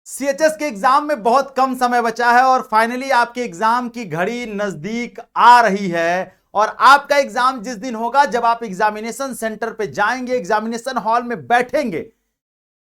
CHS के exam में बहुत कम समय बचा है और फाइनली आपके एग्जाम की घड़ी नजदीक आ रही है। और आपका एग्जाम जिस दिन होगा, जब आप एग्जामिनेशन सेंटर पे जाएंगे, एग्जामिनेशन हॉल में बैठेंगे,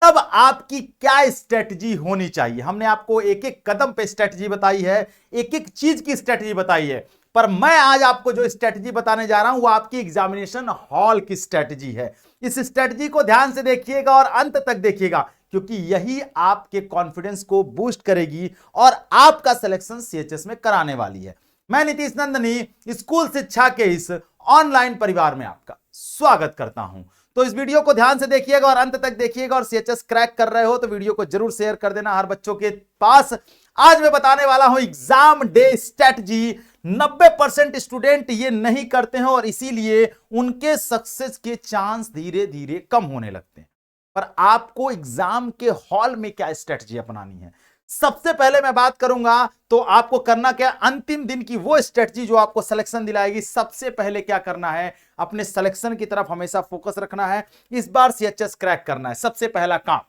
तब आपकी क्या स्ट्रेटजी होनी चाहिए। हमने आपको एक एक कदम पे स्ट्रेटजी बताई है, एक एक चीज की स्ट्रेटजी बताई है, पर मैं आज आपको जो स्ट्रेटजी बताने जा रहा हूं वो आपकी एग्जामिनेशन हॉल की स्ट्रेटजी है। इस स्ट्रेटजी को ध्यान से देखिएगा और अंत तक देखिएगा, क्योंकि यही आपके कॉन्फिडेंस को बूस्ट करेगी और आपका सिलेक्शन सीएचएस में कराने वाली है। मैं नीतीश नंदनी स्कूल शिक्षा के इस ऑनलाइन परिवार में आपका स्वागत करता हूं। तो इस वीडियो को ध्यान से देखिएगा और अंत तक देखिएगा, और सीएचएस क्रैक कर रहे हो तो वीडियो को जरूर शेयर कर देना हर बच्चों के पास। आज मैं बताने वाला हूं एग्जाम डे स्ट्रेटजी। 90% स्टूडेंट ये नहीं करते हैं और इसीलिए उनके सक्सेस के चांस धीरे धीरे कम होने लगते हैं। पर आपको एग्जाम के हॉल में क्या स्ट्रेटजी अपनानी है, सबसे पहले मैं बात करूंगा तो आपको करना क्या, अंतिम दिन की वो स्ट्रेटजी जो आपको सिलेक्शन दिलाएगी। सबसे पहले क्या करना है, अपने सिलेक्शन की तरफ हमेशा फोकस रखना है। इस बार सीएचएस क्रैक करना है, सबसे पहला काम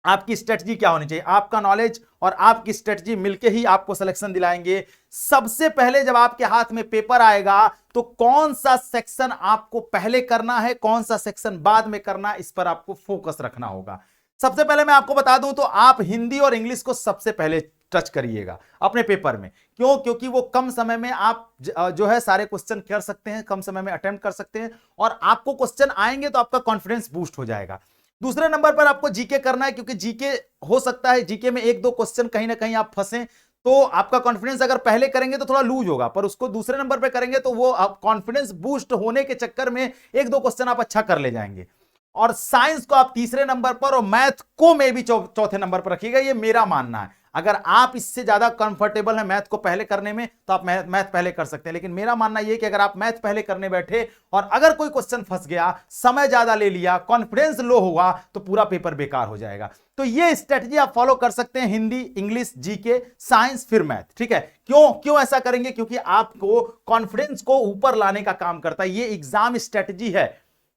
आपकी स्ट्रेटजी क्या होनी चाहिए। आपका नॉलेज और आपकी स्ट्रेटजी मिलके ही आपको सिलेक्शन दिलाएंगे। सबसे पहले जब आपके हाथ में पेपर आएगा तो कौन सा सेक्शन आपको पहले करना है, कौन सा सेक्शन बाद में करना है, इस पर आपको फोकस रखना होगा। सबसे पहले मैं आपको बता दूं तो आप हिंदी और इंग्लिश को सबसे पहले टच करिएगा अपने पेपर में। क्यों? क्योंकि वो कम समय में आप जो है सारे क्वेश्चन कर सकते हैं, कम समय में अटेम्प्ट कर सकते हैं और आपको क्वेश्चन आएंगे तो आपका कॉन्फिडेंस बूस्ट हो जाएगा। दूसरे नंबर पर आपको जीके करना है, क्योंकि जीके हो सकता है जीके में एक दो क्वेश्चन कहीं ना कहीं आप फंसे, तो आपका कॉन्फिडेंस अगर पहले करेंगे तो थोड़ा लूज होगा, पर उसको दूसरे नंबर पे करेंगे तो वो आप कॉन्फिडेंस बूस्ट होने के चक्कर में एक दो क्वेश्चन आप अच्छा कर ले जाएंगे। और साइंस को आप तीसरे नंबर पर और मैथ को में भी चौथे नंबर पर रखिएगा, ये मेरा मानना है। अगर आप इससे ज्यादा कंफर्टेबल हैं मैथ को पहले करने में तो आप मैथ पहले कर सकते हैं, लेकिन मेरा मानना यह कि अगर आप मैथ पहले करने बैठे और अगर कोई क्वेश्चन फंस गया, समय ज्यादा ले लिया, कॉन्फिडेंस लो हुआ, तो पूरा पेपर बेकार हो जाएगा। तो ये स्ट्रेटजी आप फॉलो कर सकते हैं, हिंदी, इंग्लिश, जीके, साइंस, फिर मैथ। ठीक है, क्यों क्यों ऐसा करेंगे? क्योंकि आपको कॉन्फिडेंस को ऊपर लाने का काम करता है। ये एग्जाम स्ट्रेटजी है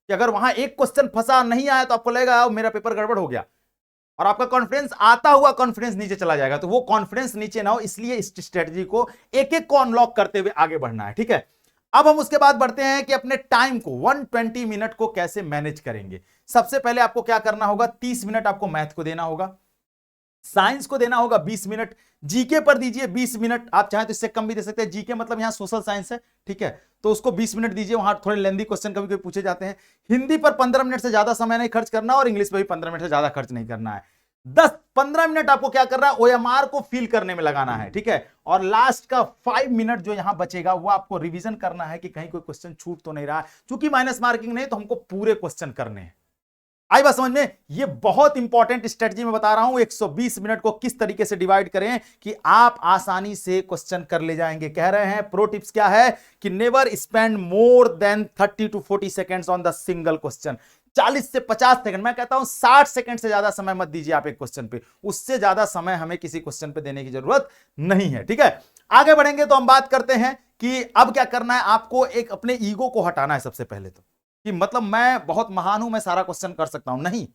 कि अगर वहां एक क्वेश्चन फंसा नहीं आया तो आपको लगेगा मेरा पेपर गड़बड़ हो गया, और आपका कॉन्फिडेंस आता हुआ कॉन्फिडेंस नीचे चला जाएगा। तो वो कॉन्फिडेंस नीचे ना हो, इसलिए इस स्ट्रेटजी को एक एक को अनलॉक करते हुए आगे बढ़ना है। ठीक है, अब हम उसके बाद बढ़ते हैं कि अपने टाइम को 120 मिनट को कैसे मैनेज करेंगे। सबसे पहले आपको क्या करना होगा, 30 मिनट आपको मैथ को देना होगा, साइंस को देना होगा 20 मिनट, जीके पर दीजिए 20 मिनट। आप चाहें तो इससे कम भी दे सकते हैं, जीके मतलब यहां सोशल साइंस है। ठीक है, तो उसको 20 मिनट दीजिए, वहां थोड़े लेंदी क्वेश्चन कभी कभी पूछे जाते हैं। हिंदी पर 15 मिनट से ज्यादा समय नहीं खर्च करना और इंग्लिश पर भी 15 मिनट से ज्यादा खर्च नहीं करना है। 10-15 मिनट आपको क्या करना है, ओएमआर को फील करने में लगाना है। ठीक है, और लास्ट का 5 मिनट जो यहां बचेगा वो आपको रिवीजन करना है कि कहीं कोई क्वेश्चन छूट तो नहीं रहा। चूंकि माइनस मार्किंग नहीं तो हमको पूरे क्वेश्चन करने हैं। आई बात समझ में? ये बहुत इंपॉर्टेंट स्ट्रेटजी में बता रहा हूं, 120 मिनट को किस तरीके से डिवाइड करें कि आप आसानी से क्वेश्चन कर ले जाएंगे। कह रहे हैं प्रो टिप्स क्या है कि never spend more than 30 to 40 seconds on the single question. 40 से 50 सेकंड, मैं कहता हूं 60 सेकंड से ज्यादा समय मत दीजिए आप एक क्वेश्चन पे। उससे ज्यादा समय हमें किसी क्वेश्चन पे देने की जरूरत नहीं है। ठीक है, आगे बढ़ेंगे तो हम बात करते हैं कि अब क्या करना है। आपको एक अपने ईगो को हटाना है सबसे पहले तो, कि मतलब मैं बहुत महान हूं, मैं सारा क्वेश्चन कर सकता हूं। नहीं,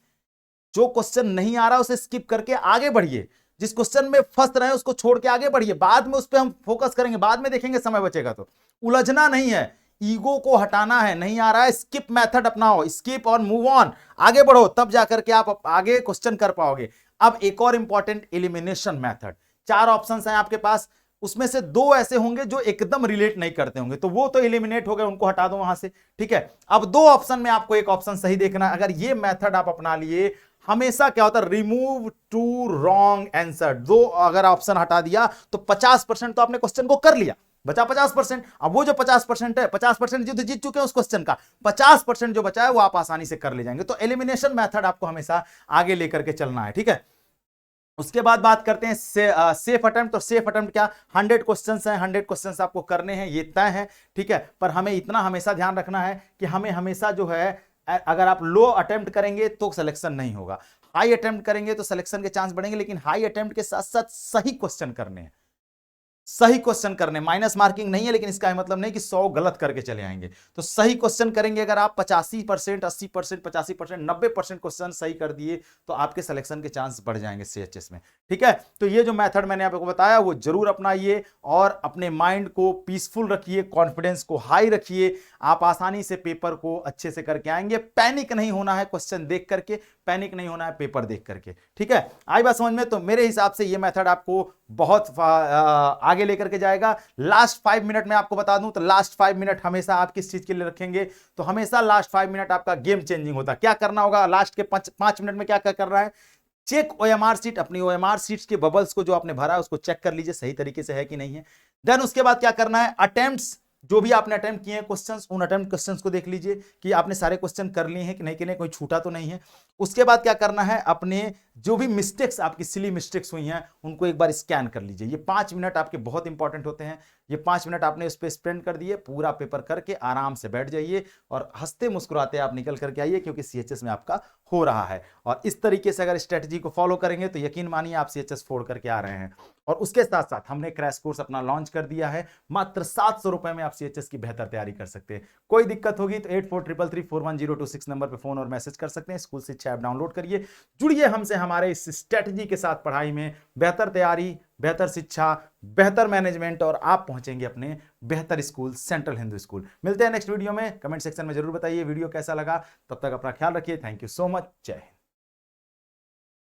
जो क्वेश्चन नहीं आ रहा उसे स्किप करके आगे बढ़िए। जिस क्वेश्चन में फंस रहे हैं उसको छोड़ के आगे बढ़िए, बाद में उस पर हम फोकस करेंगे, बाद में देखेंगे समय बचेगा तो। उलझना नहीं है, ईगो को हटाना है। नहीं आ रहा है, स्किप मेथड अपनाओ, स्किप और मूव ऑन, आगे बढ़ो, तब जाकर के आप आगे क्वेश्चन कर पाओगे। अब एक और इंपॉर्टेंट, एलिमिनेशन मेथड। 4 ऑप्शंस हैं आपके पास, उसमें से 2 ऐसे होंगे जो एकदम रिलेट नहीं करते होंगे, तो वो तो एलिमिनेट हो गए, उनको हटा दो वहां से। ठीक है, अब 2 ऑप्शन में आपको एक ऑप्शन सही देखना है। अगर ये मेथड आप अपना लिए, हमेशा क्या होता है, रिमूव 2 रॉन्ग आंसर। 2 अगर ऑप्शन हटा दिया तो 50% तो आपने क्वेश्चन को कर लिया, बचा 50%। अब वो जो 50% है, 50% युद्ध जीत चुके हैं उस क्वेश्चन का, 50% जो बचा है वो आप आसानी से कर ले जाएंगे। तो एलिमिनेशन मेथड आपको हमेशा आगे लेकर के चलना है। ठीक है, उसके बाद बात करते हैं सेफ अटेम्प्ट। तो सेफ अटेम्प्ट क्या, 100 क्वेश्चंस हैं, 100 क्वेश्चंस आपको करने हैं, ये तय है। ठीक है, पर हमें इतना हमेशा ध्यान रखना है कि हमें हमेशा जो है, अगर आप लो अटेम्प्ट करेंगे तो सिलेक्शन नहीं होगा, हाई अटेम्प्ट करेंगे तो सिलेक्शन के चांस बढ़ेंगे, लेकिन हाई अटेम्प्ट के साथ साथ सही क्वेश्चन करने हैं। सही क्वेश्चन करने, माइनस मार्किंग नहीं है, लेकिन इसका मतलब नहीं कि 100 गलत करके चले आएंगे। तो सही क्वेश्चन करेंगे, अगर आप 85%, 80%, 85%, 90% क्वेश्चन सही कर दिए तो आपके सिलेक्शन के चांस बढ़ जाएंगे सीएचएस में। ठीक है, तो ये जो मेथड मैंने आपको बताया वो जरूर अपनाइए और अपने माइंड को पीसफुल रखिए, कॉन्फिडेंस को हाई रखिए, आप आसानी से पेपर को अच्छे से करके आएंगे। पैनिक नहीं होना है क्वेश्चन देख करके, पैनिक नहीं होना है पेपर देख करके। ठीक है, आई बात समझ में? तो मेरे हिसाब से ये मेथड आपको बहुत आगे लेकर के जाएगा। लास्ट 5 मिनट में आपको बता दूं तो लास्ट 5 मिनट हमेशा आप किस चीज के लिए रखेंगे? तो हमेशा लास्ट 5 मिनट आपका गेम चेंजिंग होता है। क्या करना होगा लास्ट के 5 मिनट में? क्या क्या करना है? चेक ओएमआर सीट, अपनी ओएमआर सीट्स के बबल्स को जो आपने भरा है उसको चेक कर लीजिए सही तरीके से है कि नहीं है। देन उसके बाद क्या करना है? अटेम्प्ट्स, जो भी आपने अटेम्प्ट किए हैं क्वेश्चंस, उन अटेम्प्ट क्वेश्चंस को देख लीजिए कि आपने सारे क्वेश्चन कर लिए हैं कि नहीं, कोई छूटा तो नहीं है। उसके बाद क्या करना है? अपने जो भी मिस्टेक्स, आपकी सिली मिस्टेक्स हुई हैं, उनको एक बार स्कैन कर लीजिए। ये 5 मिनट आपके बहुत इंपॉर्टेंट होते हैं। ये 5 मिनट आपने उस पर स्पेंड कर दिए, पूरा पेपर करके आराम से बैठ जाइए और हंसते मुस्कुराते आप निकल करके आइए, क्योंकि सीएचएस में आपका हो रहा है। और इस तरीके से अगर स्ट्रेटजी को फॉलो करेंगे तो यकीन मानिए आप सीएचएस फोड़ करके आ रहे हैं। और उसके साथ साथ हमने क्रैश कोर्स अपना लॉन्च कर दिया है, मात्र 700 रुपए में आप सीएचएस की बेहतर तैयारी कर सकते हैं। कोई दिक्कत होगी तो 8433341026 नंबर पर फोन और मैसेज कर सकते हैं। स्कूल शिक्षा ऐप डाउनलोड करिए, जुड़िए हमसे हमारे इस स्ट्रेटजी के साथ। पढ़ाई में बेहतर तैयारी, बेहतर शिक्षा, बेहतर मैनेजमेंट, और आप पहुंचेंगे अपने बेहतर स्कूल, सेंट्रल हिंदू स्कूल। मिलते हैं नेक्स्ट वीडियो में। कमेंट सेक्शन में जरूर बताइए वीडियो कैसा लगा। तब तक अपना ख्याल रखिए। Thank you so much. जय हिंद।